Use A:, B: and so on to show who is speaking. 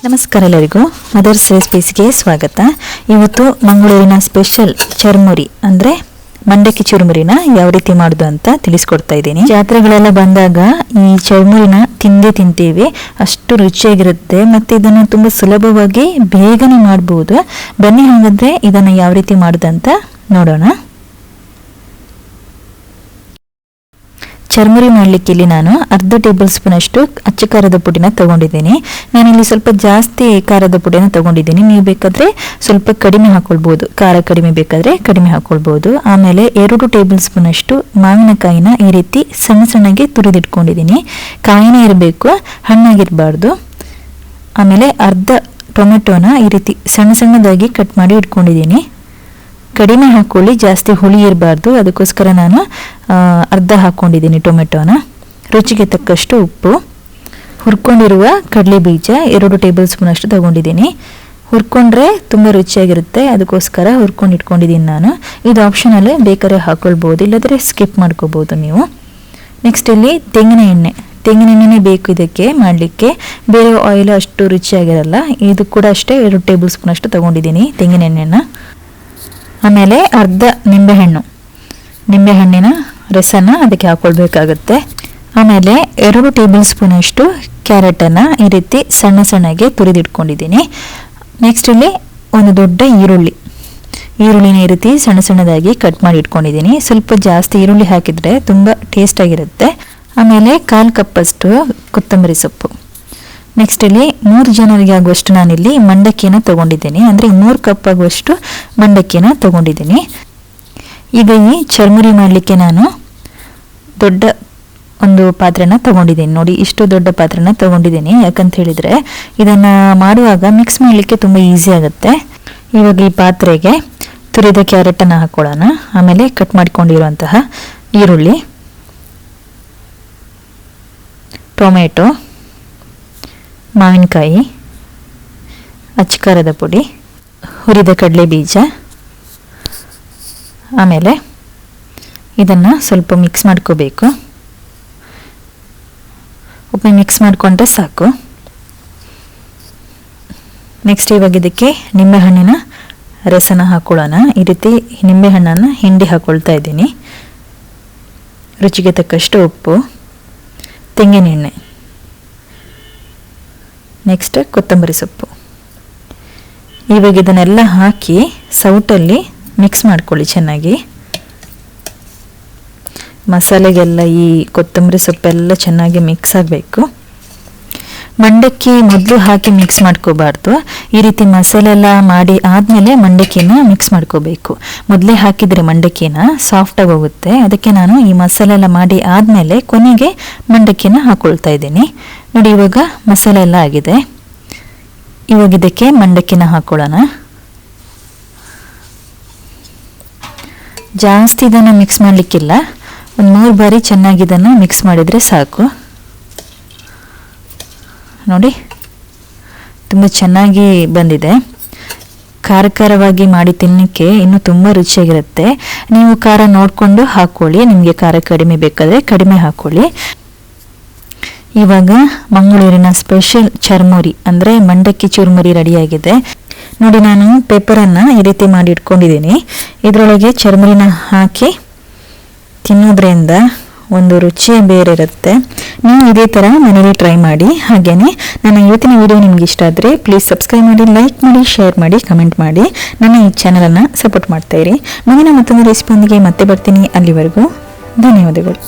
A: ನಮಸ್ಕಾರ ಎಲ್ಲರಿಗೂ ಮದರ್ಸ್ ರೆಸಿಪೀಸ್ಗೆ ಸ್ವಾಗತ. ಇವತ್ತು ಮಂಗಳೂರಿನ ಸ್ಪೆಷಲ್ ಚರ್ಮುರಿ ಅಂದರೆ ಮಂಡಕ್ಕಿ ಚುರುಮುರಿನ ಯಾವ ರೀತಿ ಮಾಡೋದು ಅಂತ ತಿಳಿಸ್ಕೊಡ್ತಾ ಇದ್ದೀನಿ. ಜಾತ್ರೆಗಳೆಲ್ಲ ಬಂದಾಗ ಈ ಚರ್ಮುರಿನ ತಿಂತೀವಿ, ಅಷ್ಟು ರುಚಿಯಾಗಿರುತ್ತೆ ಮತ್ತು ಇದನ್ನು ತುಂಬ ಸುಲಭವಾಗಿ ಬೇಗನೆ ಮಾಡ್ಬೋದು. ಬನ್ನಿ ಹಾಗಾದರೆ ಇದನ್ನು ಯಾವ ರೀತಿ ಮಾಡೋದು ಅಂತ ನೋಡೋಣ. ಚರ್ಮುರಿ ಮಾಡಲಿಕ್ಕೆ ಇಲ್ಲಿ ನಾನು ಅರ್ಧ ಟೇಬಲ್ ಸ್ಪೂನ್ ಅಷ್ಟು ಅಚ್ಚ ಖಾರದ ಪುಡಿನ ತಗೊಂಡಿದ್ದೀನಿ. ನಾನಿಲ್ಲಿ ಸ್ವಲ್ಪ ಜಾಸ್ತಿ ಖಾರದ ಪುಡಿನ ತಗೊಂಡಿದ್ದೀನಿ. ನೀವು ಬೇಕಾದರೆ ಸ್ವಲ್ಪ ಕಡಿಮೆ ಹಾಕೊಳ್ಬೋದು, ಖಾರ ಕಡಿಮೆ ಬೇಕಾದರೆ ಕಡಿಮೆ ಹಾಕೊಳ್ಬೋದು. ಆಮೇಲೆ 2 ಟೇಬಲ್ ಸ್ಪೂನ್ ಅಷ್ಟು ಮಾವಿನಕಾಯಿನ ಈ ರೀತಿ ಸಣ್ಣ ಸಣ್ಣಗೆ ತುರಿದಿಟ್ಕೊಂಡಿದ್ದೀನಿ. ಕಾಯಿನೇ ಇರಬೇಕು, ಹಣ್ಣಾಗಿರಬಾರ್ದು. ಆಮೇಲೆ ಅರ್ಧ ಟೊಮೆಟೊನ ಈ ರೀತಿ ಸಣ್ಣ ಸಣ್ಣದಾಗಿ ಕಟ್ ಮಾಡಿ ಇಟ್ಕೊಂಡಿದ್ದೀನಿ. ಕಡಿಮೆ ಹಾಕ್ಕೊಳ್ಳಿ, ಜಾಸ್ತಿ ಹುಳಿ ಇರಬಾರ್ದು, ಅದಕ್ಕೋಸ್ಕರ ನಾನು ಅರ್ಧ ಹಾಕ್ಕೊಂಡಿದ್ದೀನಿ ಟೊಮೆಟೊನ. ರುಚಿಗೆ ತಕ್ಕಷ್ಟು ಉಪ್ಪು, ಹುರ್ಕೊಂಡಿರುವ ಕಡಲೆ ಬೀಜ 2 ಟೇಬಲ್ ಸ್ಪೂನ್ ಅಷ್ಟು ತಗೊಂಡಿದ್ದೀನಿ. ಹುರ್ಕೊಂಡ್ರೆ ತುಂಬ ರುಚಿಯಾಗಿರುತ್ತೆ, ಅದಕ್ಕೋಸ್ಕರ ಹುರ್ಕೊಂಡು ಇಟ್ಕೊಂಡಿದ್ದೀನಿ ನಾನು. ಇದು ಆಪ್ಷನಲ್ಲೇ ಬೇಕಾದ್ರೆ ಹಾಕ್ಕೊಳ್ಬೋದು, ಇಲ್ಲಾಂದರೆ ಸ್ಕಿಪ್ ಮಾಡ್ಕೋಬೋದು ನೀವು. ನೆಕ್ಸ್ಟ್ ಇಲ್ಲಿ ತೆಂಗಿನ ಎಣ್ಣೆನೇ ಬೇಕು ಇದಕ್ಕೆ ಮಾಡಲಿಕ್ಕೆ, ಬೇರೆ ಆಯಿಲ್ ಅಷ್ಟು ರುಚಿಯಾಗಿರಲ್ಲ. ಇದು ಕೂಡ ಅಷ್ಟೇ 2 ಟೇಬಲ್ ಸ್ಪೂನ್ ಅಷ್ಟು ತಗೊಂಡಿದ್ದೀನಿ ತೆಂಗಿನ ಎಣ್ಣೆನ. ಆಮೇಲೆ ಅರ್ಧ ನಿಂಬೆಹಣ್ಣಿನ ರಸನ ಅದಕ್ಕೆ ಹಾಕ್ಕೊಳ್ಬೇಕಾಗುತ್ತೆ. ಆಮೇಲೆ 2 ಟೇಬಲ್ ಸ್ಪೂನ್ ಅಷ್ಟು ಕ್ಯಾರೆಟನ್ನು ಈ ರೀತಿ ಸಣ್ಣ ಸಣ್ಣಗೆ ತುರಿದಿಟ್ಕೊಂಡಿದ್ದೀನಿ. ನೆಕ್ಸ್ಟ್ ಇಲ್ಲಿ ಒಂದು ದೊಡ್ಡ ಈರುಳ್ಳಿನ ಈ ರೀತಿ ಸಣ್ಣ ಸಣ್ಣದಾಗಿ ಕಟ್ ಮಾಡಿ ಇಟ್ಕೊಂಡಿದ್ದೀನಿ. ಸ್ವಲ್ಪ ಜಾಸ್ತಿ ಈರುಳ್ಳಿ ಹಾಕಿದರೆ ತುಂಬ ಟೇಸ್ಟಾಗಿರುತ್ತೆ. ಆಮೇಲೆ 1/4 ಕಪ್ ಅಷ್ಟು ಕೊತ್ತಂಬರಿ ಸೊಪ್ಪು. ನೆಕ್ಸ್ಟ್ ಇಲ್ಲಿ 3 ಜನರಿಗೆ ಆಗುವಷ್ಟು ನಾನಿಲ್ಲಿ ಮಂಡಕ್ಕಿನ ತಗೊಂಡಿದ್ದೀನಿ, ಅಂದರೆ 3 ಕಪ್ ಆಗುವಷ್ಟು ಮಂಡಕ್ಕಿನ ತಗೊಂಡಿದ್ದೀನಿ. ಈಗ ಈ ಚರ್ಮುರಿ ಮಾಡಲಿಕ್ಕೆ ನಾನು ದೊಡ್ಡ ಒಂದು ಪಾತ್ರೆನ ತಗೊಂಡಿದ್ದೀನಿ. ನೋಡಿ, ಇಷ್ಟು ದೊಡ್ಡ ಪಾತ್ರೆನ ತಗೊಂಡಿದ್ದೀನಿ. ಯಾಕಂತ ಹೇಳಿದರೆ ಇದನ್ನು ಮಾಡುವಾಗ ಮಿಕ್ಸ್ ಮಾಡಲಿಕ್ಕೆ ತುಂಬ ಈಸಿ ಆಗುತ್ತೆ. ಇವಾಗ ಈ ಪಾತ್ರೆಗೆ ತುರಿದ ಕ್ಯಾರೆಟನ್ನು ಹಾಕ್ಕೊಳ್ಳೋಣ. ಆಮೇಲೆ ಕಟ್ ಮಾಡ್ಕೊಂಡಿರುವಂತಹ ಈರುಳ್ಳಿ, ಟೊಮೆಟೊ, ಮಾವಿನಕಾಯಿ, ಅಚ್ಚ ಖಾರದ ಪುಡಿ, ಹುರಿದ ಕಡಲೆ ಬೀಜ. ಆಮೇಲೆ ಇದನ್ನು ಸ್ವಲ್ಪ ಮಿಕ್ಸ್ ಮಾಡ್ಕೋಬೇಕು. ಒಮ್ಮೆ ಮಿಕ್ಸ್ ಮಾಡಿಕೊಂಡ್ರೆ ಸಾಕು. ನೆಕ್ಸ್ಟ್ ಇವಾಗ ಇದಕ್ಕೆ ನಿಂಬೆಹಣ್ಣಿನ ರಸನ ಹಾಕ್ಕೊಳ್ಳೋಣ. ಈ ರೀತಿ ನಿಂಬೆಹಣ್ಣನ್ನು ಹಿಂಡಿ ಹಾಕ್ಕೊಳ್ತಾ ಇದ್ದೀನಿ. ರುಚಿಗೆ ತಕ್ಕಷ್ಟು ಉಪ್ಪು, ತೆಂಗಿನ ಎಣ್ಣೆ, ನೆಕ್ಸ್ಟ್ ಕೊತ್ತಂಬರಿ ಸೊಪ್ಪು. ಇವಾಗ ಇದನ್ನೆಲ್ಲ ಹಾಕಿ ಸೌಟಲ್ಲಿ ಮಿಕ್ಸ್ ಮಾಡ್ಕೊಳ್ಳಿ ಚೆನ್ನಾಗಿ. ಮಸಾಲೆಗೆಲ್ಲ ಈ ಕೊತ್ತಂಬರಿ ಸೊಪ್ಪೆಲ್ಲ ಚೆನ್ನಾಗಿ ಮಿಕ್ಸ್ ಆಗಬೇಕು. ಮಂಡಕ್ಕಿ ಮೊದಲು ಹಾಕಿ ಮಿಕ್ಸ್ ಮಾಡ್ಕೋಬಾರ್ದು. ಈ ರೀತಿ ಮಸಾಲೆ ಎಲ್ಲ ಮಾಡಿ ಆದಮೇಲೆ ಮಂಡಕ್ಕಿನ ಮಿಕ್ಸ್ ಮಾಡ್ಕೋಬೇಕು. ಮೊದಲೇ ಹಾಕಿದರೆ ಮಂಡಕ್ಕಿನ ಸಾಫ್ಟಾಗಿ ಹೋಗುತ್ತೆ. ಅದಕ್ಕೆ ನಾನು ಈ ಮಸಾಲೆ ಎಲ್ಲ ಮಾಡಿ ಆದಮೇಲೆ ಕೊನೆಗೆ ಮಂಡಕ್ಕಿನ ಹಾಕ್ಕೊಳ್ತಾ ಇದ್ದೀನಿ. ನೋಡಿ, ಇವಾಗ ಮಸಾಲೆ ಎಲ್ಲ ಆಗಿದೆ. ಇವಾಗ ಇದಕ್ಕೆ ಮಂಡಕ್ಕಿನ ಹಾಕ್ಕೊಳ್ಳೋಣ. ಜಾಸ್ತಿ ಇದನ್ನು ಮಿಕ್ಸ್ ಮಾಡಲಿಕ್ಕಿಲ್ಲ, ಒಂದು 3 ಬಾರಿ ಚೆನ್ನಾಗಿ ಇದನ್ನು ಮಿಕ್ಸ್ ಮಾಡಿದರೆ ಸಾಕು. ನೋಡಿ, ತುಂಬ ಚೆನ್ನಾಗಿ ಬಂದಿದೆ. ಖಾರವಾಗಿ ಮಾಡಿ ತಿನ್ನಲಿಕ್ಕೆ ಇನ್ನೂ ತುಂಬ ರುಚಿಯಾಗಿರುತ್ತೆ. ನೀವು ಖಾರ ನೋಡಿಕೊಂಡು ಹಾಕ್ಕೊಳ್ಳಿ, ನಿಮಗೆ ಖಾರ ಕಡಿಮೆ ಬೇಕಾದರೆ ಕಡಿಮೆ ಹಾಕ್ಕೊಳ್ಳಿ. ಇವಾಗ ಮಂಗಳೂರಿನ ಸ್ಪೆಷಲ್ ಚರ್ಮುರಿ ಅಂದರೆ ಮಂಡಕ್ಕಿ ಚುರುಮುರಿ ರೆಡಿಯಾಗಿದೆ. ನೋಡಿ, ನಾನು ಪೇಪರನ್ನು ಈ ರೀತಿ ಮಾಡಿ ಇಟ್ಕೊಂಡಿದ್ದೀನಿ. ಇದರೊಳಗೆ ಚರ್ಮುರಿನ ಹಾಕಿ ತಿನ್ನೋದ್ರಿಂದ ಒಂದು ರುಚಿಯೇ ಬೇರೆ ಇರುತ್ತೆ. ನೀವು ಇದೇ ಥರ ಮನೇಲಿ ಟ್ರೈ ಮಾಡಿ. ಹಾಗೆಯೇ ನನ್ನ ಇವತ್ತಿನ ವಿಡಿಯೋ ನಿಮ್ಗೆ ಇಷ್ಟ ಆದರೆ ಪ್ಲೀಸ್ ಸಬ್ಸ್ಕ್ರೈಬ್ ಮಾಡಿ, ಲೈಕ್ ಮಾಡಿ, ಶೇರ್ ಮಾಡಿ, ಕಮೆಂಟ್ ಮಾಡಿ. ನನ್ನ ಈ ಚಾನಲನ್ನು ಸಪೋರ್ಟ್ ಮಾಡ್ತಾಯಿರಿ. ಮುಂದಿನ ಮತ್ತೊಂದು ರೆಸಿಪಿಯೊಂದಿಗೆ ಮತ್ತೆ ಬರ್ತೀನಿ. ಅಲ್ಲಿವರೆಗೂ ಧನ್ಯವಾದಗಳು.